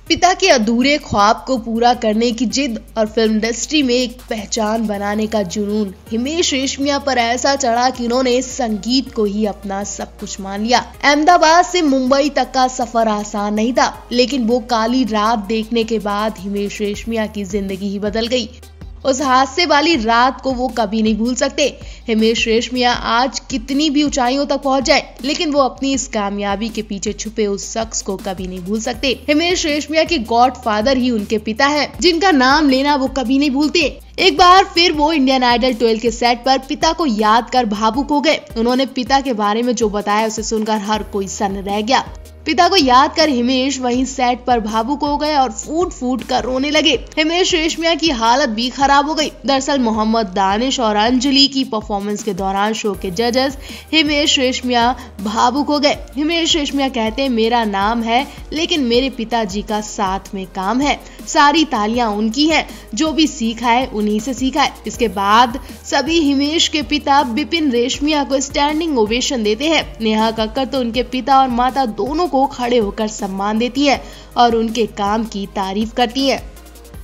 पिता के अधूरे ख्वाब को पूरा करने की जिद और फिल्म इंडस्ट्री में एक पहचान बनाने का जुनून हिमेश रेशमिया पर ऐसा चढ़ा कि उन्होंने संगीत को ही अपना सब कुछ मान लिया। अहमदाबाद से मुंबई तक का सफर आसान नहीं था, लेकिन वो काली रात देखने के बाद हिमेश रेशमिया की जिंदगी ही बदल गई। उस हादसे वाली रात को वो कभी नहीं भूल सकते। हिमेश रेशमिया आज कितनी भी ऊंचाइयों तक पहुंच जाए, लेकिन वो अपनी इस कामयाबी के पीछे छुपे उस शख्स को कभी नहीं भूल सकते। हिमेश रेशमिया के गॉडफादर ही उनके पिता हैं, जिनका नाम लेना वो कभी नहीं भूलते। एक बार फिर वो इंडियन आइडल 12 के सेट पर पिता को याद कर भावुक हो गए। उन्होंने पिता के बारे में जो बताया उसे सुनकर हर कोई सन्न रह गया। पिता को याद कर हिमेश वहीं सेट पर भावुक हो गए और फूट फूट कर रोने लगे। हिमेश रेशमिया की हालत भी खराब हो गई। दरअसल मोहम्मद दानिश और अंजलि की परफॉर्मेंस के दौरान शो के जजेस हिमेश रेशमिया भावुक हो गए। हिमेश रेशमिया कहते हैं, मेरा नाम है लेकिन मेरे पिताजी का साथ में काम है, सारी तालियां उनकी हैं, जो भी सीखा है उन्हीं से सीखा है। इसके बाद सभी हिमेश के पिता बिपिन रेशमिया को स्टैंडिंग ओवेशन देते हैं। नेहा कक्कर तो उनके पिता और माता दोनों को खड़े होकर सम्मान देती है और उनके काम की तारीफ करती है।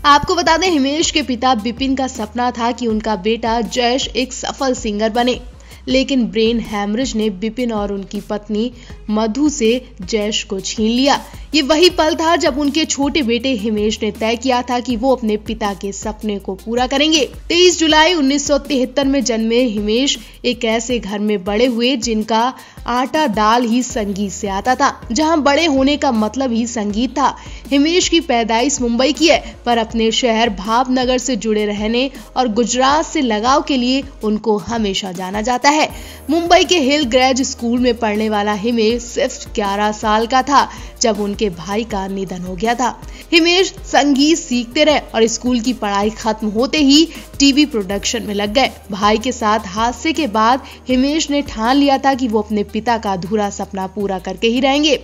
आपको बता दें, हिमेश के पिता बिपिन का सपना था कि उनका बेटा जयश एक सफल सिंगर बने, लेकिन ब्रेन हैमरेज ने बिपिन और उनकी पत्नी मधु से जयश को छीन लिया। ये वही पल था जब उनके छोटे बेटे हिमेश ने तय किया था कि वो अपने पिता के सपने को पूरा करेंगे। 23 जुलाई 1973 में जन्मे हिमेश एक ऐसे घर में बड़े हुए जिनका आटा दाल ही संगीत से आता था, जहां बड़े होने का मतलब ही संगीत था। हिमेश की पैदाइश मुंबई की है, पर अपने शहर भावनगर से जुड़े रहने और गुजरात से लगाव के लिए उनको हमेशा जाना जाता है। मुंबई के हिल ग्रेज स्कूल में पढ़ने वाला हिमेश सिर्फ 11 साल का था जब उनके भाई का निधन हो गया था। हिमेश संगीत सीखते रहे और स्कूल की पढ़ाई खत्म होते ही टीवी प्रोडक्शन में लग गए। भाई के साथ हादसे के बाद हिमेश ने ठान लिया था कि वो अपने पिता का अधूरा सपना पूरा करके ही रहेंगे।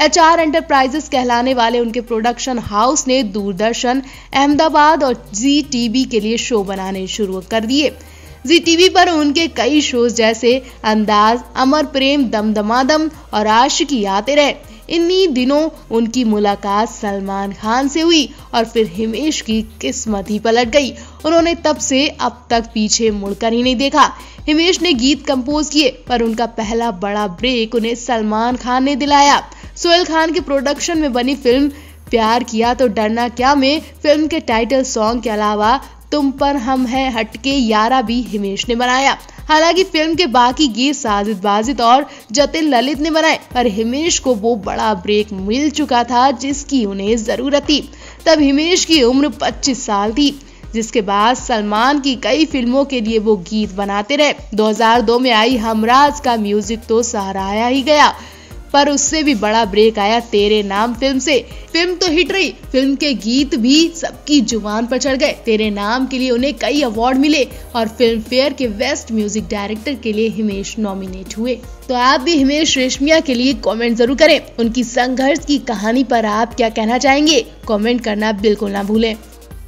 HR एंटरप्राइजेस कहलाने वाले उनके प्रोडक्शन हाउस ने दूरदर्शन, अहमदाबाद और ZTV के लिए शो बनाने शुरू कर दिए। ZTV पर उनके कई शोज जैसे अंदाज, अमर प्रेम, दम दमादम और आशिकी आते रहे। इन्हीं दिनों उनकी मुलाकात सलमान खान से हुई और फिर हिमेश की किस्मत ही पलट गई। उन्होंने तब से अब तक पीछे मुड़कर ही नहीं देखा। हिमेश ने गीत कंपोज किए, पर उनका पहला बड़ा ब्रेक उन्हें सलमान खान ने दिलाया। सोहेल खान के प्रोडक्शन में बनी फिल्म प्यार किया तो डरना क्या में फिल्म के टाइटल सॉन्ग के अलावा तुम पर हम है हटके यारा भी हिमेश ने बनाया। हालांकि फिल्म के बाकी गीत साजिद वाजिद और जतिन ललित ने बनाए, पर हिमेश को वो बड़ा ब्रेक मिल चुका था जिसकी उन्हें जरूरत थी। तब हिमेश की उम्र 25 साल थी, जिसके बाद सलमान की कई फिल्मों के लिए वो गीत बनाते रहे। 2002 में आई हमराज का म्यूजिक तो सराहा ही गया, पर उससे भी बड़ा ब्रेक आया तेरे नाम फिल्म से। फिल्म तो हिट रही, फिल्म के गीत भी सबकी जुबान पर चढ़ गए। तेरे नाम के लिए उन्हें कई अवार्ड मिले और फिल्म फेयर के बेस्ट म्यूजिक डायरेक्टर के लिए हिमेश नॉमिनेट हुए। तो आप भी हिमेश रेशमिया के लिए कमेंट जरूर करें। उनकी संघर्ष की कहानी पर आप क्या कहना चाहेंगे, कमेंट करना बिल्कुल ना भूलें।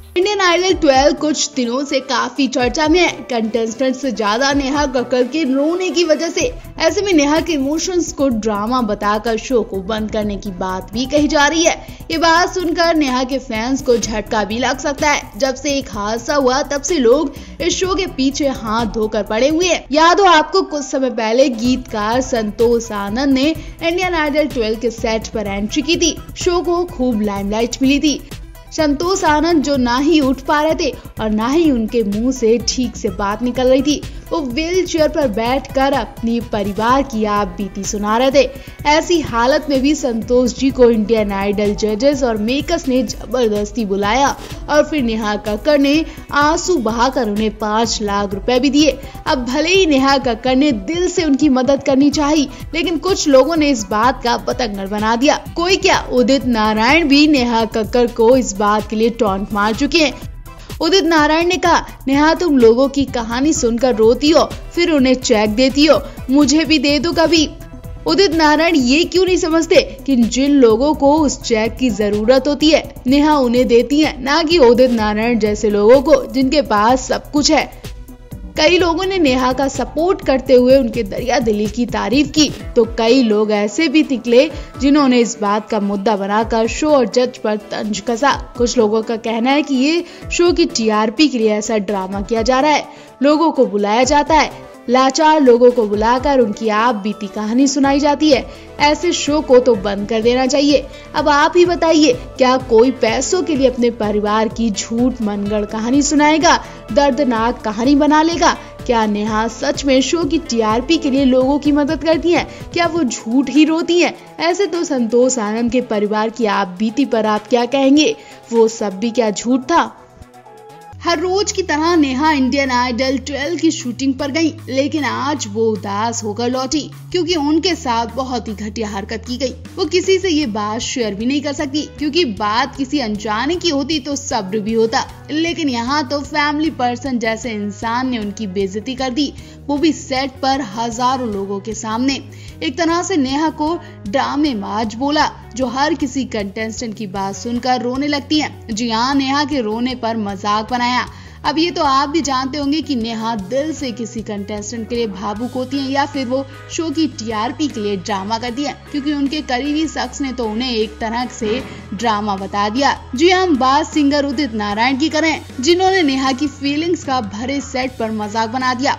इंडियन आइडल 12 कुछ दिनों से काफी चर्चा में है, कंटेस्टेंट से ज्यादा नेहा कक्कर के रोने की वजह से। ऐसे में नेहा के इमोशंस को ड्रामा बताकर शो को बंद करने की बात भी कही जा रही है। ये बात सुनकर नेहा के फैंस को झटका भी लग सकता है। जब से एक हादसा हुआ तब से लोग इस शो के पीछे हाथ धोकर पड़े हुए हैं। याद हो आपको, कुछ समय पहले गीतकार संतोष आनंद ने इंडियन आइडल 12 के सेट पर एंट्री की थी। शो को खूब लाइमलाइट मिली थी। संतोष आनंद जो ना ही उठ पा रहे थे और ना ही उनके मुंह से ठीक से बात निकल रही थी, वो व्हील चेयर पर बैठकर अपनी परिवार की आप बीती सुना रहे थे। ऐसी हालत में भी संतोष जी को इंडियन आइडल जजेस और मेकर्स ने जबरदस्ती बुलाया और फिर नेहा कक्कर ने आंसू बहाकर उन्हें 5 लाख रुपए भी दिए। अब भले ही नेहा कक्कर ने दिल से उनकी मदद करनी चाहिए, लेकिन कुछ लोगों ने इस बात का बतंगड़ बना दिया। कोई क्या, उदित नारायण भी नेहा कक्कर को इस बात के लिए टॉन्ट मार चुके हैं। उदित नारायण ने कहा, नेहा तुम लोगों की कहानी सुनकर रोती हो, फिर उन्हें चेक देती हो, मुझे भी दे दो कभी। उदित नारायण ये क्यों नहीं समझते कि जिन लोगों को उस चेक की जरूरत होती है नेहा उन्हें देती है, ना कि उदित नारायण जैसे लोगों को जिनके पास सब कुछ है। कई लोगों ने नेहा का सपोर्ट करते हुए उनके दरिया दिली की तारीफ की, तो कई लोग ऐसे भी निकले जिन्होंने इस बात का मुद्दा बनाकर शो और जज पर तंज कसा। कुछ लोगों का कहना है कि ये शो की टीआरपी के लिए ऐसा ड्रामा किया जा रहा है, लोगों को बुलाया जाता है, लाचार लोगों को बुलाकर उनकी आप बीती कहानी सुनाई जाती है। ऐसे शो को तो बंद कर देना चाहिए। अब आप ही बताइए, क्या कोई पैसों के लिए अपने परिवार की झूठ मनगढ़ कहानी सुनाएगा, दर्दनाक कहानी बना लेगा? क्या नेहा सच में शो की टीआरपी के लिए लोगों की मदद करती हैं? क्या वो झूठ ही रोती हैं? ऐसे तो संतोष आनंद के परिवार की आप बीती पर आप क्या कहेंगे? वो सब भी क्या झूठ था? हर रोज की तरह नेहा इंडियन आइडल 12 की शूटिंग पर गई, लेकिन आज वो उदास होकर लौटी क्योंकि उनके साथ बहुत ही घटिया हरकत की गई। वो किसी से ये बात शेयर भी नहीं कर सकती क्योंकि बात किसी अनजाने की होती तो सब्र भी होता, लेकिन यहाँ तो फैमिली पर्सन जैसे इंसान ने उनकी बेइज्जती कर दी, वो भी सेट पर हजारों लोगों के सामने। एक तरह से नेहा को ड्रामेबाज बोला, जो हर किसी कंटेस्टेंट की बात सुनकर रोने लगती है। जी हाँ, नेहा के रोने पर मजाक बनाया। अब ये तो आप भी जानते होंगे कि नेहा दिल से किसी कंटेस्टेंट के लिए भावुक होती हैं या फिर वो शो की टीआरपी के लिए ड्रामा करती हैं, क्योंकि उनके करीबी शख्स ने तो उन्हें एक तरह से ड्रामा बता दिया। जी हम बात सिंगर उदित नारायण की करें, जिन्होंने नेहा की फीलिंग्स का भरे सेट पर मजाक बना दिया।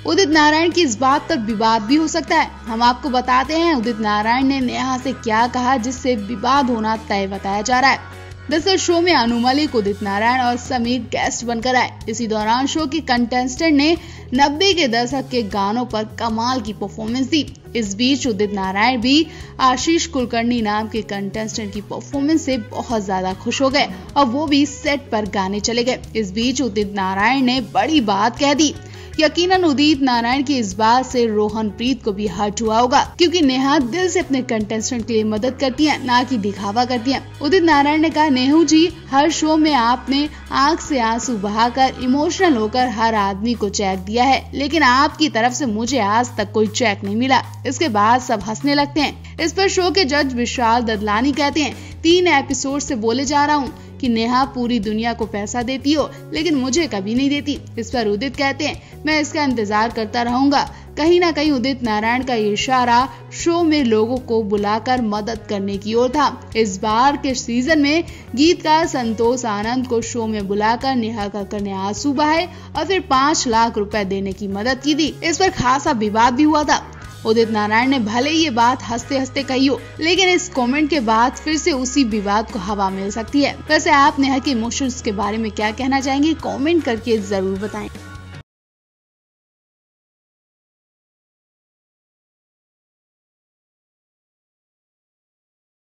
उदित नारायण की इस बात पर विवाद भी हो सकता है। हम आपको बताते हैं उदित नारायण ने नेहा से क्या कहा जिससे विवाद होना तय बताया जा रहा है। दरअसल शो में अनु मलिक, उदित नारायण और समीर गेस्ट बनकर आए। इसी दौरान शो के कंटेस्टेंट ने 90 के दशक के गानों पर कमाल की परफॉर्मेंस दी। इस बीच उदित नारायण भी आशीष कुलकर्णी नाम के कंटेस्टेंट की परफॉर्मेंस से बहुत ज्यादा खुश हो गए और वो भी सेट पर गाने चले गए। इस बीच उदित नारायण ने बड़ी बात कह दी। यकीनन उदित नारायण की इस बात से रोहनप्रीत को भी हर्ट हुआ होगा, क्योंकि नेहा दिल से अपने कंटेस्टेंट के लिए मदद करती है, ना कि दिखावा करती है। उदित नारायण ने कहा, नेहू जी, हर शो में आपने आंख से आंसू बहाकर इमोशनल होकर हर आदमी को चेक दिया है, लेकिन आपकी तरफ से मुझे आज तक कोई चेक नहीं मिला। इसके बाद सब हंसने लगते हैं। इस पर शो के जज विशाल ददलानी कहते हैं, 3 एपिसोड से बोले जा रहा हूँ कि नेहा पूरी दुनिया को पैसा देती हो, लेकिन मुझे कभी नहीं देती। इस पर उदित कहते हैं, मैं इसका इंतजार करता रहूंगा। कहीं ना कहीं उदित नारायण का ये इशारा शो में लोगों को बुलाकर मदद करने की ओर था। इस बार के सीजन में गीतकार संतोष आनंद को शो में बुलाकर नेहा कक्कड़ ने आंसू बहाए और फिर 5 लाख रुपए देने की मदद की थी। इस पर खासा विवाद भी हुआ था। उदित नारायण ने भले ये बात हंसते हंसते कही हो, लेकिन इस कमेंट के बाद फिर से उसी विवाद को हवा मिल सकती है। वैसे आप नेहा के इमोशंस के बारे में क्या कहना चाहेंगे, कमेंट करके जरूर बताएं।